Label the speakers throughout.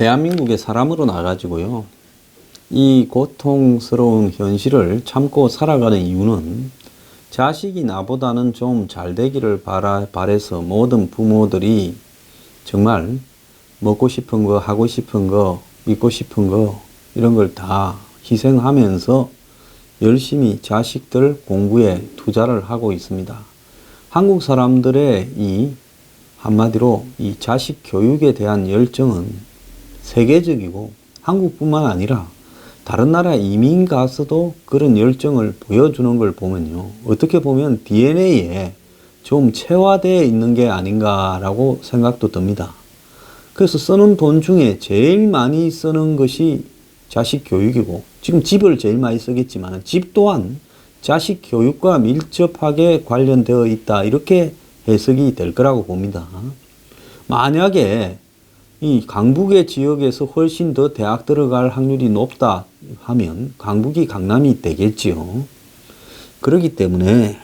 Speaker 1: 대한민국의 사람으로 나가지고요. 이 고통스러운 현실을 참고 살아가는 이유는 자식이 나보다는 좀 잘 되기를 바라서 모든 부모들이 정말 먹고 싶은 거, 하고 싶은 거, 믿고 싶은 거 이런 걸 다 희생하면서 열심히 자식들 공부에 투자를 하고 있습니다. 한국 사람들의 이 한마디로 이 자식 교육에 대한 열정은 세계적이고 한국뿐만 아니라 다른 나라 이민 가서도 그런 열정을 보여주는 걸 보면요. 어떻게 보면 DNA에 좀 체화되어 있는 게 아닌가라고 생각도 듭니다. 그래서 쓰는 돈 중에 제일 많이 쓰는 것이 자식 교육이고, 지금 집을 제일 많이 쓰겠지만 집 또한 자식 교육과 밀접하게 관련되어 있다, 이렇게 해석이 될 거라고 봅니다. 만약에 이 강북의 지역에서 훨씬 더 대학 들어갈 확률이 높다 하면 강북이 강남이 되겠지요. 그렇기 때문에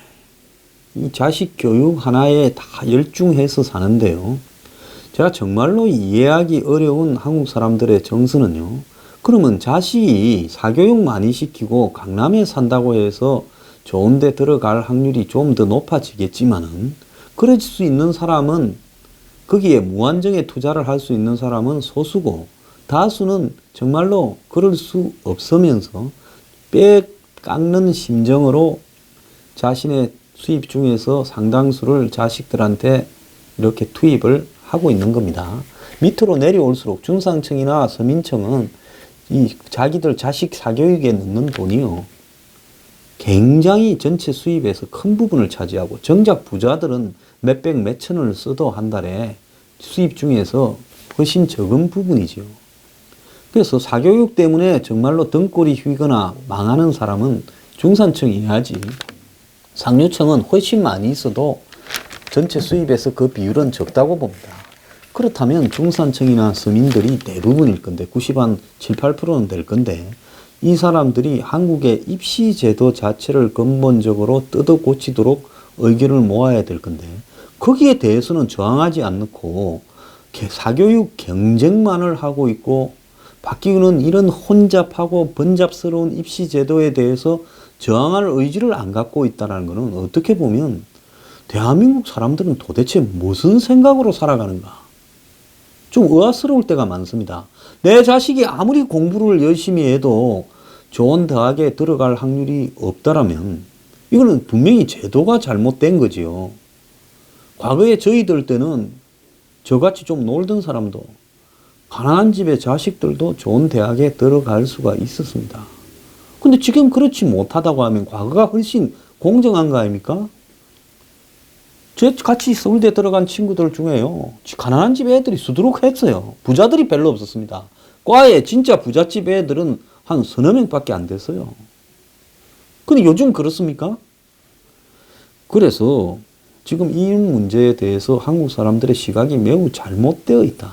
Speaker 1: 이 자식 교육 하나에 다 열중해서 사는데요. 제가 정말로 이해하기 어려운 한국 사람들의 정서는요. 그러면 자식이 사교육 많이 시키고 강남에 산다고 해서 좋은 데 들어갈 확률이 좀 더 높아지겠지만은, 그럴 수 있는 사람은, 거기에 무한정에 투자를 할 수 있는 사람은 소수고, 다수는 정말로 그럴 수 없으면서 뼈 깎는 심정으로 자신의 수입 중에서 상당수를 자식들한테 이렇게 투입을 하고 있는 겁니다. 밑으로 내려올수록 중산층이나 서민층은 이 자기들 자식 사교육에 넣는 돈이요, 굉장히 전체 수입에서 큰 부분을 차지하고, 정작 부자들은 몇백 몇천을 써도 한 달에 수입 중에서 훨씬 적은 부분이죠. 그래서 사교육 때문에 정말로 등골이 휘거나 망하는 사람은 중산층이야지, 상류층은 훨씬 많이 있어도 전체 수입에서 그 비율은 적다고 봅니다. 그렇다면 중산층이나 서민들이 대부분일 건데, 90한 7, 8%는 될 건데, 이 사람들이 한국의 입시 제도 자체를 근본적으로 뜯어 고치도록 의견을 모아야 될 건데, 거기에 대해서는 저항하지 않고 사교육 경쟁만을 하고 있고, 바뀌는 이런 혼잡하고 번잡스러운 입시 제도에 대해서 저항할 의지를 안 갖고 있다는 것은 어떻게 보면 대한민국 사람들은 도대체 무슨 생각으로 살아가는가, 좀 의아스러울 때가 많습니다. 내 자식이 아무리 공부를 열심히 해도 좋은 대학에 들어갈 확률이 없다라면 이거는 분명히 제도가 잘못된 거지요. 과거에 저희들 때는 저같이 좀 놀던 사람도, 가난한 집의 자식들도 좋은 대학에 들어갈 수가 있었습니다. 근데 지금 그렇지 못하다고 하면 과거가 훨씬 공정한 거 아닙니까? 저 같이 서울대 들어간 친구들 중에요, 가난한 집 애들이 수두룩했어요. 부자들이 별로 없었습니다. 과에 진짜 부잣집 애들은 한 서너 명밖에 안 됐어요. 근데 요즘 그렇습니까? 그래서 지금 이 문제에 대해서 한국 사람들의 시각이 매우 잘못되어 있다.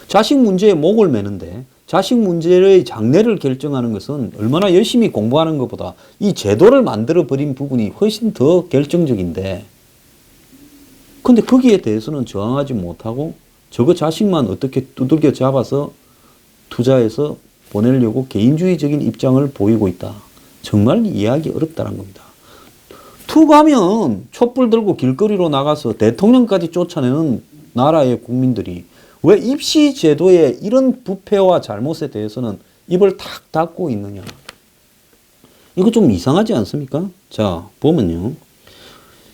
Speaker 1: 자식 문제에 목을 매는데, 자식 문제의 장래를 결정하는 것은 얼마나 열심히 공부하는 것보다 이 제도를 만들어버린 부분이 훨씬 더 결정적인데, 근데 거기에 대해서는 저항하지 못하고 저거 자식만 어떻게 두들겨 잡아서 투자해서 보내려고 개인주의적인 입장을 보이고 있다. 정말 이해하기 어렵다는 겁니다. 툭 하면 촛불 들고 길거리로 나가서 대통령까지 쫓아내는 나라의 국민들이 왜 입시 제도의 이런 부패와 잘못에 대해서는 입을 탁 닫고 있느냐. 이거 좀 이상하지 않습니까? 자, 보면요.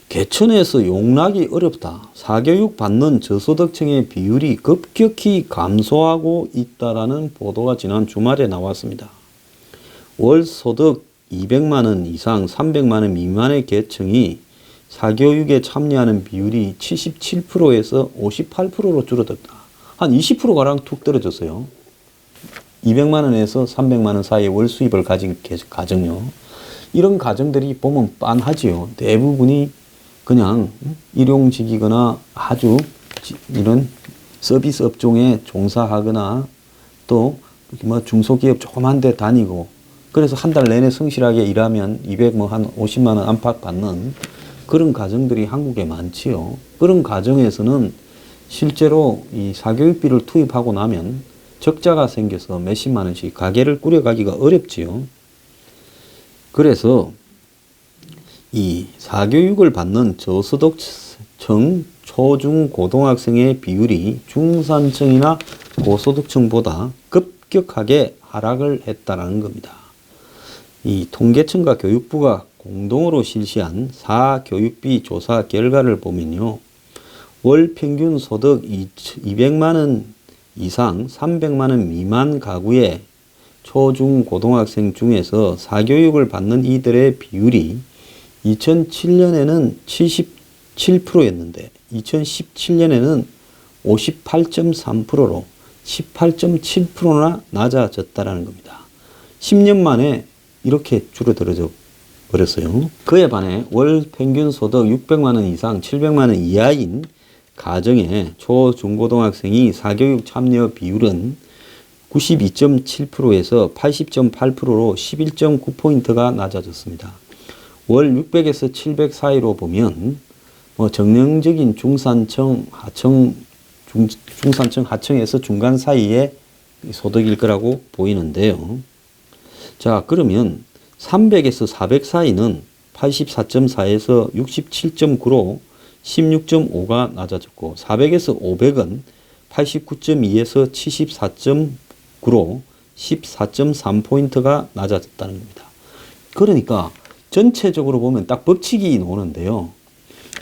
Speaker 1: 개천에서 용납이 어렵다. 사교육 받는 저소득층의 비율이 급격히 감소하고 있다라는 보도가 지난 주말에 나왔습니다. 월 소득 200만 원 이상 300만 원 미만의 계층이 사교육에 참여하는 비율이 77%에서 58%로 줄어들었다. 한 20%가량 툭 떨어졌어요. 200만 원에서 300만 원 사이의 월 수입을 가진 가정요. 이런 가정들이 보면 빤하지요. 대부분이 그냥 일용직이거나 아주 이런 서비스 업종에 종사하거나 또 뭐 중소기업 조그만 데 다니고, 그래서 한 달 내내 성실하게 일하면 200 뭐 한 50만 원 안팎 받는 그런 가정들이 한국에 많지요. 그런 가정에서는 실제로 이 사교육비를 투입하고 나면 적자가 생겨서 몇십만 원씩 가게를 꾸려가기가 어렵지요. 그래서 이 사교육을 받는 저소득층 초중고등학생의 비율이 중산층이나 고소득층보다 급격하게 하락을 했다는 겁니다. 이 통계청과 교육부가 공동으로 실시한 사교육비 조사 결과를 보면요. 월 평균 소득 200만 원 이상 300만 원 미만 가구의 초중고등학생 중에서 사교육을 받는 이들의 비율이 2007년에는 77%였는데 2017년에는 58.3%로 18.7%나 낮아졌다는 겁니다. 10년 만에 이렇게 줄어들어져 버렸어요. 그에 반해 월 평균 소득 600만 원 이상 700만 원 이하인 가정의 초중고등학생이 사교육 참여 비율은 92.7%에서 80.8%로 11.9포인트가 낮아졌습니다. 월 600에서 700 사이로 보면 정량적인 중산층 하층에서 중간 사이의 소득일 거라고 보이는데요. 자, 그러면 300에서 400 사이는 84.4에서 67.9로 16.5가 낮아졌고 400에서 500은 89.2에서 74.9로 14.3포인트가 낮아졌다는 겁니다. 그러니까 전체적으로 보면 딱 법칙이 나오는데요.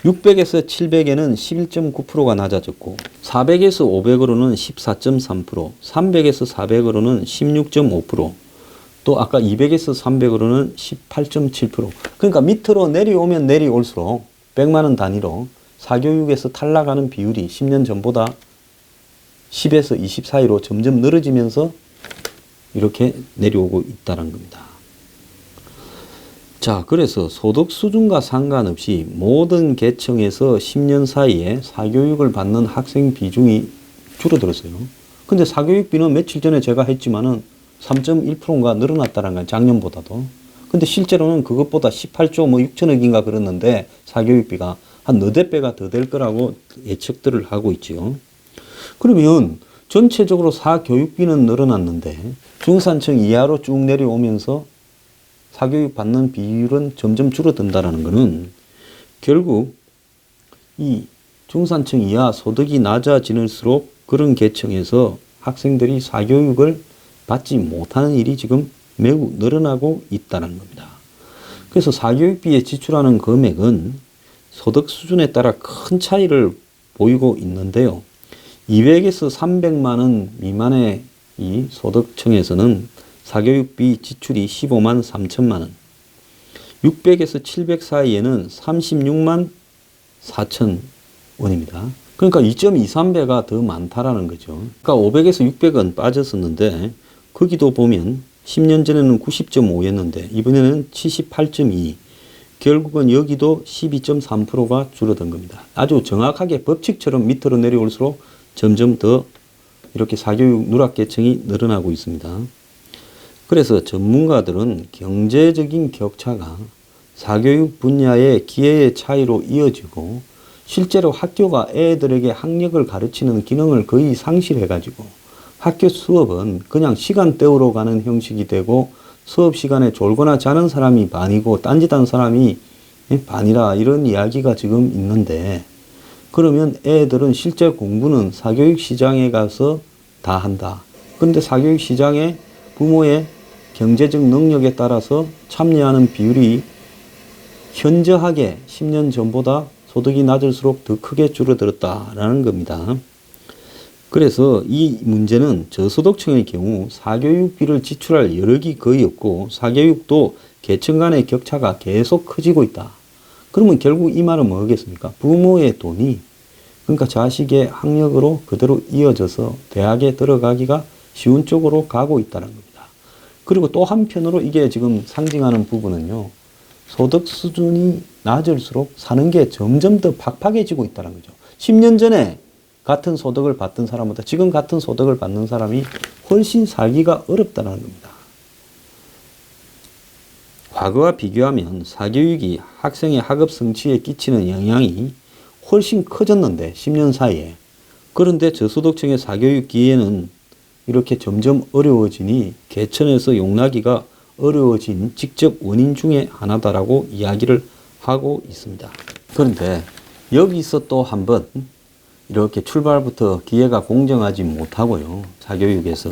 Speaker 1: 600에서 700에는 11.9%가 낮아졌고 400에서 500으로는 14.3%, 300에서 400으로는 16.5%, 또 아까 200에서 300으로는 18.7%. 그러니까 밑으로 내려오면 내려올수록 100만 원 단위로 사교육에서 탈락하는 비율이 10년 전보다 10에서 20 사이로 점점 늘어지면서 이렇게 내려오고 있다는 겁니다. 자, 그래서 소득 수준과 상관없이 모든 계층에서 10년 사이에 사교육을 받는 학생 비중이 줄어들었어요. 근데 사교육비는 며칠 전에 제가 했지만은 3.1%가 늘어났다는 거예요. 작년보다도. 근데 실제로는 그것보다 18조 6천억인가 그랬는데 사교육비가 한 너댓 배가 더 될 거라고 예측들을 하고 있죠. 그러면 전체적으로 사교육비는 늘어났는데 중산층 이하로 쭉 내려오면서 사교육 받는 비율은 점점 줄어든다는 것은 결국 이 중산층 이하 소득이 낮아질수록 그런 계층에서 학생들이 사교육을 받지 못하는 일이 지금 매우 늘어나고 있다는 겁니다. 그래서 사교육비에 지출하는 금액은 소득 수준에 따라 큰 차이를 보이고 있는데요. 200에서 300만 원 미만의 이 소득층에서는 사교육비 지출이 15만 3천만 원, 600에서 700 사이에는 36만 4천 원입니다. 그러니까 2.23배가 더 많다라는 거죠. 그러니까 500에서 600은 빠졌었는데 거기도 보면 10년 전에는 90.5였는데 이번에는 78.2. 결국은 여기도 12.3%가 줄어든 겁니다. 아주 정확하게 법칙처럼 밑으로 내려올수록 점점 더 이렇게 사교육 누락계층이 늘어나고 있습니다. 그래서 전문가들은 경제적인 격차가 사교육 분야의 기회의 차이로 이어지고 실제로 학교가 애들에게 학력을 가르치는 기능을 거의 상실해가지고 학교 수업은 그냥 시간 때우러 가는 형식이 되고 수업 시간에 졸거나 자는 사람이 반이고 딴짓하는 사람이 반이라 이런 이야기가 지금 있는데 그러면 애들은 실제 공부는 사교육 시장에 가서 다 한다. 그런데 사교육 시장에 부모의 경제적 능력에 따라서 참여하는 비율이 현저하게 10년 전보다 소득이 낮을수록 더 크게 줄어들었다라는 겁니다. 그래서 이 문제는 저소득층의 경우 사교육비를 지출할 여력이 거의 없고 사교육도 계층 간의 격차가 계속 커지고 있다. 그러면 결국 이 말은 뭐겠습니까? 부모의 돈이 그러니까 자식의 학력으로 그대로 이어져서 대학에 들어가기가 쉬운 쪽으로 가고 있다는 겁니다. 그리고 또 한편으로 이게 지금 상징하는 부분은요. 소득 수준이 낮을수록 사는 게 점점 더 팍팍해지고 있다는 거죠. 10년 전에 같은 소득을 받던 사람보다 지금 같은 소득을 받는 사람이 훨씬 살기가 어렵다는 겁니다. 과거와 비교하면 사교육이 학생의 학업 성취에 끼치는 영향이 훨씬 커졌는데 10년 사이에. 그런데 저소득층의 사교육 기회는 이렇게 점점 어려워지니 개천에서 용나기가 어려워진 직접 원인 중에 하나다라고 이야기를 하고 있습니다. 그런데 여기서 또 한번 이렇게 출발부터 기회가 공정하지 못하고요. 사교육에서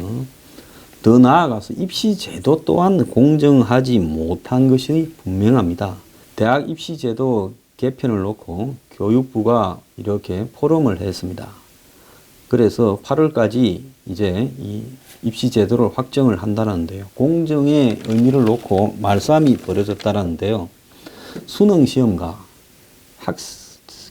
Speaker 1: 더 나아가서 입시제도 또한 공정하지 못한 것이 분명합니다. 대학 입시제도 개편을 놓고 교육부가 이렇게 포럼을 했습니다. 그래서 8월까지 이제 이 입시제도를 확정을 한다는데요. 공정의 의미를 놓고 말싸움이 벌어졌다는데요. 수능시험과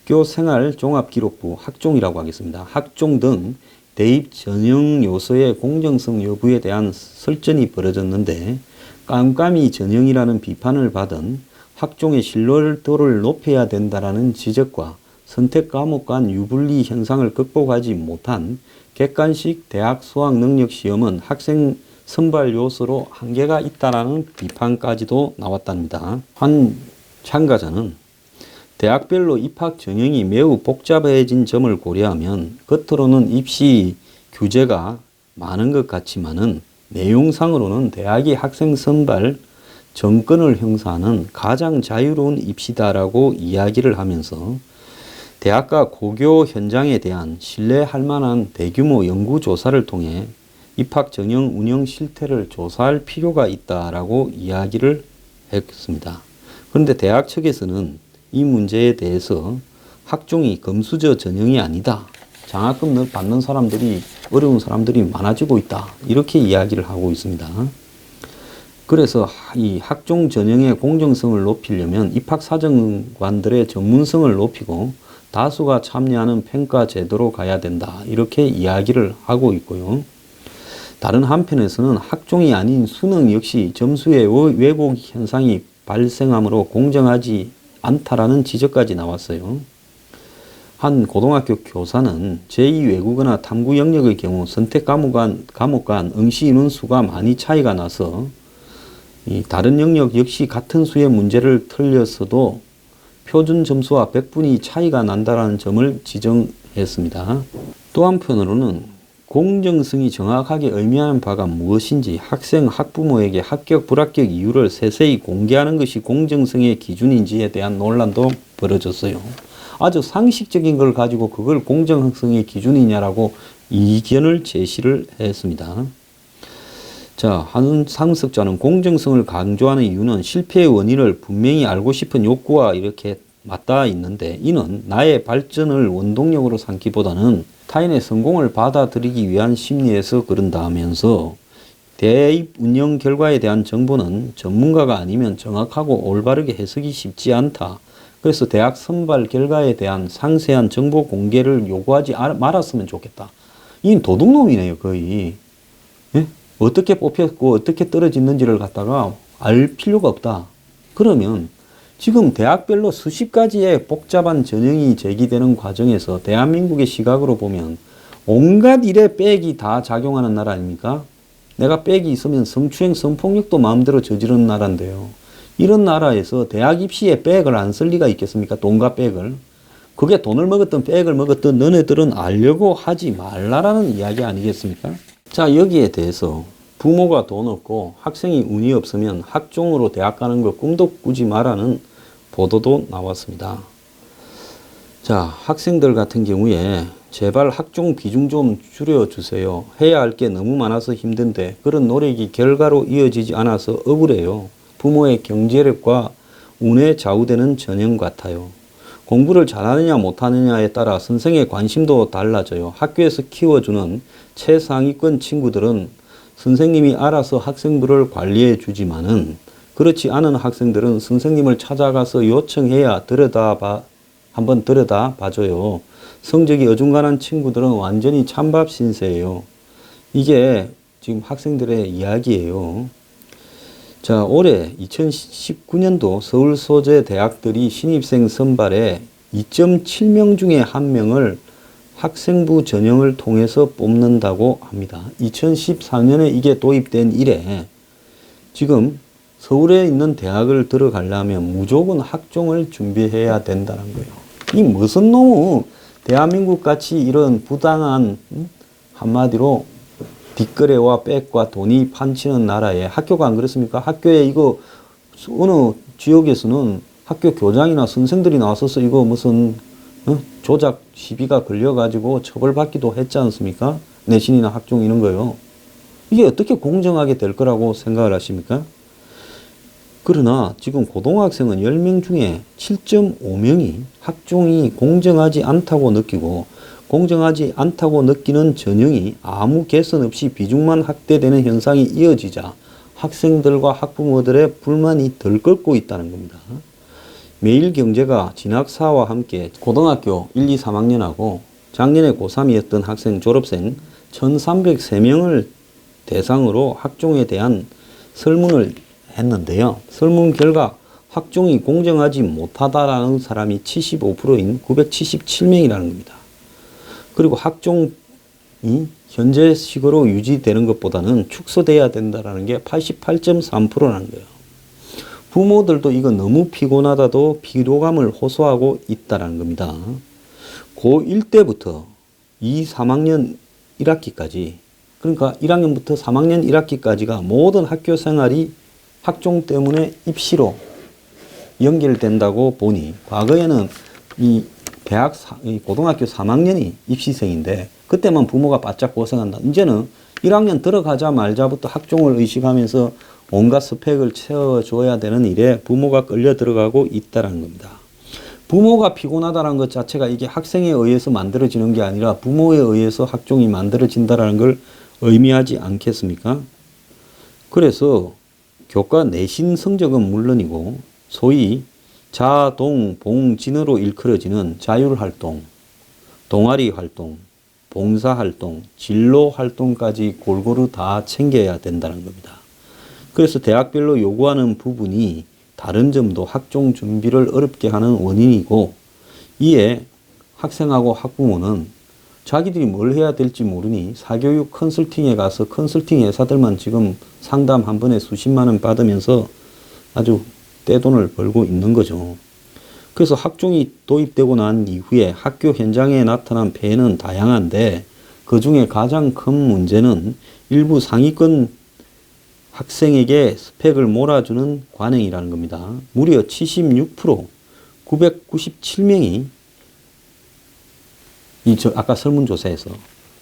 Speaker 1: 학교생활종합기록부, 학종이라고 하겠습니다. 학종 등 대입 전형 요소의 공정성 여부에 대한 설전이 벌어졌는데 깜깜이 전형이라는 비판을 받은 학종의 신뢰도를 높여야 된다라는 지적과 선택 과목 간 유불리 현상을 극복하지 못한 객관식 대학 수학 능력 시험은 학생 선발 요소로 한계가 있다라는 비판까지도 나왔답니다. 한 참가자는 대학별로 입학 전형이 매우 복잡해진 점을 고려하면 겉으로는 입시 규제가 많은 것 같지만은 내용상으로는 대학이 학생 선발 정권을 형성하는 가장 자유로운 입시다라고 이야기를 하면서 대학과 고교 현장에 대한 신뢰할 만한 대규모 연구조사를 통해 입학 전형 운영 실태를 조사할 필요가 있다라고 이야기를 했습니다. 그런데 대학 측에서는 이 문제에 대해서 학종이 금수저 전형이 아니다. 장학금 받는 사람들이 어려운 사람들이 많아지고 있다. 이렇게 이야기를 하고 있습니다. 그래서 이 학종 전형의 공정성을 높이려면 입학사정관들의 전문성을 높이고 다수가 참여하는 평가 제도로 가야 된다. 이렇게 이야기를 하고 있고요. 다른 한편에서는 학종이 아닌 수능 역시 점수의 왜곡 현상이 발생하므로 공정하지 않다라는 지적까지 나왔어요. 한 고등학교 교사는 제2외국어나 탐구 영역의 경우 선택 과목 간 응시 인원수가 많이 차이가 나서 이 다른 영역 역시 같은 수의 문제를 틀렸어도 표준 점수와 100분이 차이가 난다는 점을 지적했습니다. 또 한편으로는 공정성이 정확하게 의미하는 바가 무엇인지 학생, 학부모에게 합격, 불합격 이유를 세세히 공개하는 것이 공정성의 기준인지에 대한 논란도 벌어졌어요. 아주 상식적인 걸 가지고 그걸 공정성의 기준이냐라고 이견을 제시를 했습니다. 자, 한 상석자는 공정성을 강조하는 이유는 실패의 원인을 분명히 알고 싶은 욕구와 이렇게 맞닿아 있는데 이는 나의 발전을 원동력으로 삼기보다는 타인의 성공을 받아들이기 위한 심리에서 그런다 하면서 대입 운영 결과에 대한 정보는 전문가가 아니면 정확하고 올바르게 해석이 쉽지 않다. 그래서 대학 선발 결과에 대한 상세한 정보 공개를 요구하지 말았으면 좋겠다. 이 도둑놈이네요, 거의. 예? 어떻게 뽑혔고 어떻게 떨어졌는지를 갖다가 알 필요가 없다. 그러면 지금 대학별로 수십 가지의 복잡한 전형이 제기되는 과정에서 대한민국의 시각으로 보면 온갖 일에 백이 다 작용하는 나라 아닙니까? 내가 백이 있으면 성추행, 성폭력도 마음대로 저지르는 나라인데요. 이런 나라에서 대학 입시에 백을 안 쓸 리가 있겠습니까? 돈과 백을. 그게 돈을 먹었든 백을 먹었든 너네들은 알려고 하지 말라라는 이야기 아니겠습니까? 자, 여기에 대해서 부모가 돈 없고 학생이 운이 없으면 학종으로 대학 가는 거 꿈도 꾸지 마라는 보도도 나왔습니다. 자, 학생들 같은 경우에 제발 학종 비중 좀 줄여주세요. 해야 할 게 너무 많아서 힘든데 그런 노력이 결과로 이어지지 않아서 억울해요. 부모의 경제력과 운에 좌우되는 전형 같아요. 공부를 잘하느냐 못하느냐에 따라 선생의 관심도 달라져요. 학교에서 키워주는 최상위권 친구들은 선생님이 알아서 학생부를 관리해 주지만은 그렇지 않은 학생들은 선생님을 찾아가서 요청해야 한번 들여다봐줘요. 성적이 어중간한 친구들은 완전히 찬밥 신세예요. 이게 지금 학생들의 이야기예요. 자, 올해 2019년도 서울 소재 대학들이 신입생 선발에 2.7명 중에 1명을 학생부 전형을 통해서 뽑는다고 합니다. 2014년에 이게 도입된 이래 지금 서울에 있는 대학을 들어가려면 무조건 학종을 준비해야 된다는 거예요. 이 무슨 놈의 대한민국 같이 이런 부당한 한마디로 뒷거래와 백과 돈이 판치는 나라에 학교가 안 그렇습니까? 학교에 이거 어느 지역에서는 학교 교장이나 선생들이 나서서 이거 무슨 조작 시비가 걸려가지고 처벌받기도 했지 않습니까? 내신이나 학종 이런 거요. 이게 어떻게 공정하게 될 거라고 생각을 하십니까? 그러나 지금 고등학생은 10명 중에 7.5명이 학종이 공정하지 않다고 느끼고, 공정하지 않다고 느끼는 전형이 아무 개선 없이 비중만 확대되는 현상이 이어지자 학생들과 학부모들의 불만이 덜 끓고 있다는 겁니다. 매일경제가 진학사와 함께 고등학교 1, 2, 3학년하고 작년에 고3이었던 학생 졸업생 1303명을 대상으로 학종에 대한 설문을 했는데요. 설문 결과 학종이 공정하지 못하다라는 사람이 75%인 977명이라는 겁니다. 그리고 학종이 현재식으로 유지되는 것보다는 축소돼야 된다는 게 88.3%라는 거예요. 부모들도 이거 너무 피곤하다도 피로감을 호소하고 있다는 겁니다. 고1 때부터 2, 3학년 1학기까지, 그러니까 1학년부터 3학년 1학기까지가 모든 학교 생활이 학종 때문에 입시로 연결된다고 보니, 과거에는 이 고등학교 3학년이 입시생인데 그때만 부모가 바짝 고생한다. 이제는 1학년 들어가자마자부터 학종을 의식하면서 온갖 스펙을 채워줘야 되는 일에 부모가 끌려 들어가고 있다는 겁니다. 부모가 피곤하다는 것 자체가 이게 학생에 의해서 만들어지는 게 아니라 부모에 의해서 학종이 만들어진다는 걸 의미하지 않겠습니까? 그래서 교과 내신 성적은 물론이고 소위 자동, 봉진으로 일컬어지는 자율활동, 동아리활동, 봉사활동, 진로활동까지 골고루 다 챙겨야 된다는 겁니다. 그래서 대학별로 요구하는 부분이 다른 점도 학종 준비를 어렵게 하는 원인이고, 이에 학생하고 학부모는 자기들이 뭘 해야 될지 모르니 사교육 컨설팅에 가서 컨설팅 회사들만 지금 상담 한 번에 수십만 원 받으면서 아주 떼돈을 벌고 있는 거죠. 그래서 학종이 도입되고 난 이후에 학교 현장에 나타난 폐해는 다양한데 그 중에 가장 큰 문제는 일부 상위권 학생에게 스펙을 몰아주는 관행이라는 겁니다. 무려 76%, 997명이 아까 설문조사에서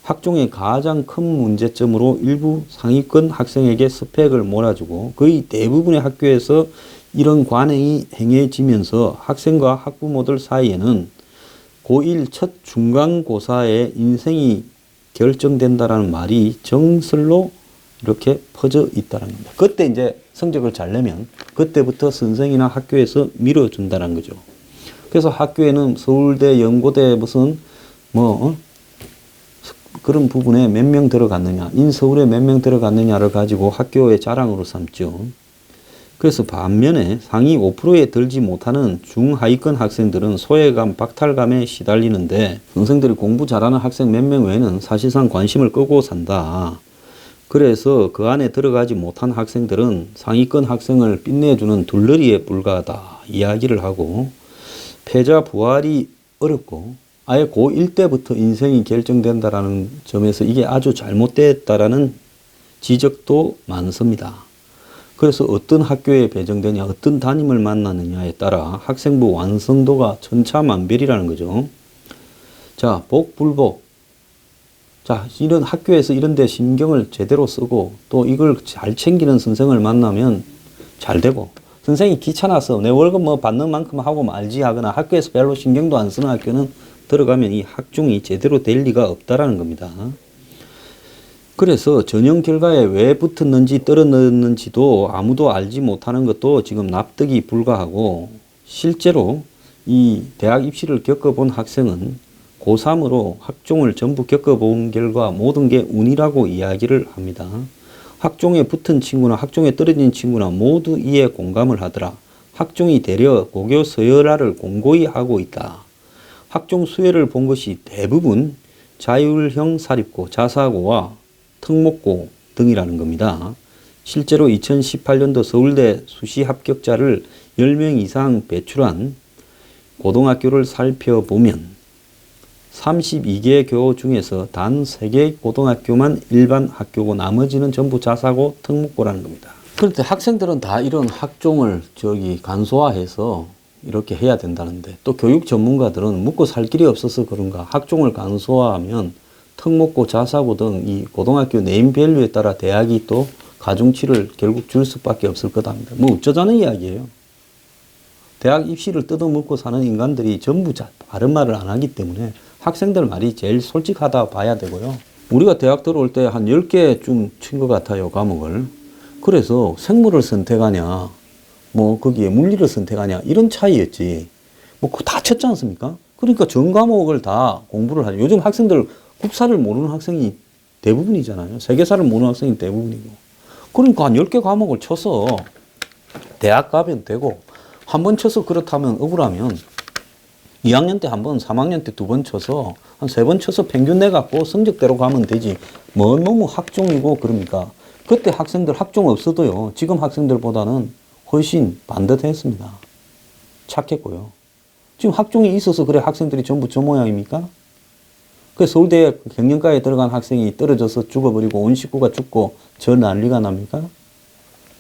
Speaker 1: 학종의 가장 큰 문제점으로 일부 상위권 학생에게 스펙을 몰아주고, 거의 대부분의 학교에서 이런 관행이 행해지면서 학생과 학부모들 사이에는 고1 첫 중간고사에 인생이 결정된다라는 말이 정설로 이렇게 퍼져 있다는 겁니다. 그때 이제 성적을 잘 내면 그때부터 선생이나 학교에서 밀어준다는 거죠. 그래서 학교에는 서울대, 연고대 무슨 그런 부분에 몇 명 들어갔느냐, 인서울에 몇 명 들어갔느냐를 가지고 학교의 자랑으로 삼죠. 그래서 반면에 상위 5%에 들지 못하는 중하위권 학생들은 소외감, 박탈감에 시달리는데, 선생들이 공부 잘하는 학생 몇 명 외에는 사실상 관심을 끄고 산다. 그래서 그 안에 들어가지 못한 학생들은 상위권 학생을 빛내주는 둘러리에 불과하다 이야기를 하고, 패자 부활이 어렵고 아예 고1 때부터 인생이 결정된다라는 점에서 이게 아주 잘못됐다라는 지적도 많습니다. 그래서 어떤 학교에 배정되냐, 어떤 담임을 만나느냐에 따라 학생부 완성도가 천차만별이라는 거죠. 자, 복, 불복. 자, 이런 학교에서 이런 데 신경을 제대로 쓰고 또 이걸 잘 챙기는 선생을 만나면 잘 되고, 선생이 귀찮아서 내 월급 뭐 받는 만큼 하고 말지 하거나 학교에서 별로 신경도 안 쓰는 학교는 들어가면 이 학종이 제대로 될 리가 없다라는 겁니다. 그래서 전형 결과에 왜 붙었는지 떨어졌는지도 아무도 알지 못하는 것도 지금 납득이 불가하고, 실제로 이 대학 입시를 겪어본 학생은 고3으로 학종을 전부 겪어본 결과 모든 게 운이라고 이야기를 합니다. 학종에 붙은 친구나 학종에 떨어진 친구나 모두 이에 공감을 하더라. 학종이 되려 고교 서열화를 공고히 하고 있다. 학종 수혜를 본 것이 대부분 자율형 사립고, 자사고와 특목고 등이라는 겁니다. 실제로 2018년도 서울대 수시 합격자를 10명 이상 배출한 고등학교를 살펴보면 32개 교 중에서 단 3개 고등학교만 일반 학교고 나머지는 전부 자사고 특목고라는 겁니다. 그런데 학생들은 다 이런 학종을 간소화해서 이렇게 해야 된다는데, 또 교육 전문가들은 묵고 살 길이 없어서 그런가 학종을 간소화하면 특목고, 자사고 등 이 고등학교 네임밸류에 따라 대학이 또 가중치를 결국 줄 수밖에 없을 거답니다. 뭐 어쩌자는 이야기예요. 대학 입시를 뜯어먹고 사는 인간들이 전부 바른 말을 안 하기 때문에 학생들 말이 제일 솔직하다 봐야 되고요. 우리가 대학 들어올 때 한 10개쯤 친 것 같아요, 과목을. 그래서 생물을 선택하냐, 뭐 거기에 물리를 선택하냐, 이런 차이였지. 뭐 그거 다 쳤지 않습니까? 그러니까 전 과목을 다 공부를 하죠. 요즘 학생들 국사를 모르는 학생이 대부분이잖아요. 세계사를 모르는 학생이 대부분이고. 그러니까 한 10개 과목을 쳐서 대학 가면 되고, 한 번 쳐서 그렇다면 억울하면 2학년 때 한 번, 3학년 때 2번 쳐서 한 3번 쳐서 평균 내갖고 성적대로 가면 되지. 뭐 너무 학종이고 그럽니까? 그때 학생들 학종 없어도요, 지금 학생들보다는 훨씬 반듯했습니다. 착했고요. 지금 학종이 있어서 그래 학생들이 전부 저 모양입니까? 그 서울대 경영과에 들어간 학생이 떨어져서 죽어버리고 온 식구가 죽고 저 난리가 납니까?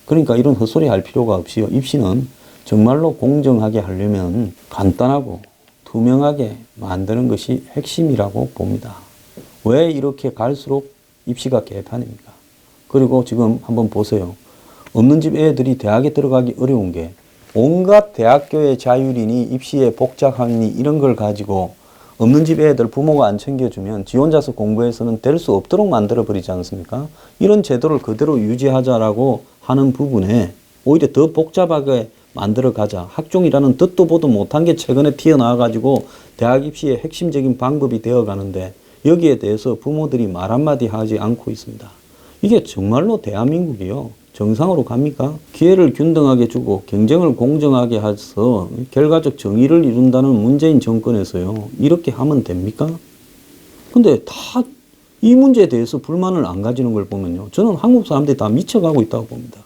Speaker 1: 그러니까 이런 헛소리 할 필요가 없이요. 입시는 정말로 공정하게 하려면 간단하고 투명하게 만드는 것이 핵심이라고 봅니다. 왜 이렇게 갈수록 입시가 개판입니까? 그리고 지금 한번 보세요. 없는 집 애들이 대학에 들어가기 어려운 게 온갖 대학교의 자율이니 입시의 복잡함이니 이런 걸 가지고 없는 집 애들 부모가 안 챙겨주면 지 혼자서 공부해서는 될 수 없도록 만들어버리지 않습니까? 이런 제도를 그대로 유지하자라고 하는 부분에 오히려 더 복잡하게 만들어가자. 학종이라는 듣도 보도 못한 게 최근에 튀어나와가지고 대학 입시의 핵심적인 방법이 되어가는데 여기에 대해서 부모들이 말 한마디 하지 않고 있습니다. 이게 정말로 대한민국이요, 정상으로 갑니까? 기회를 균등하게 주고 경쟁을 공정하게 해서 결과적 정의를 이룬다는 문재인 정권에서요, 이렇게 하면 됩니까? 근데 다 이 문제에 대해서 불만을 안 가지는 걸 보면요, 저는 한국 사람들이 다 미쳐가고 있다고 봅니다.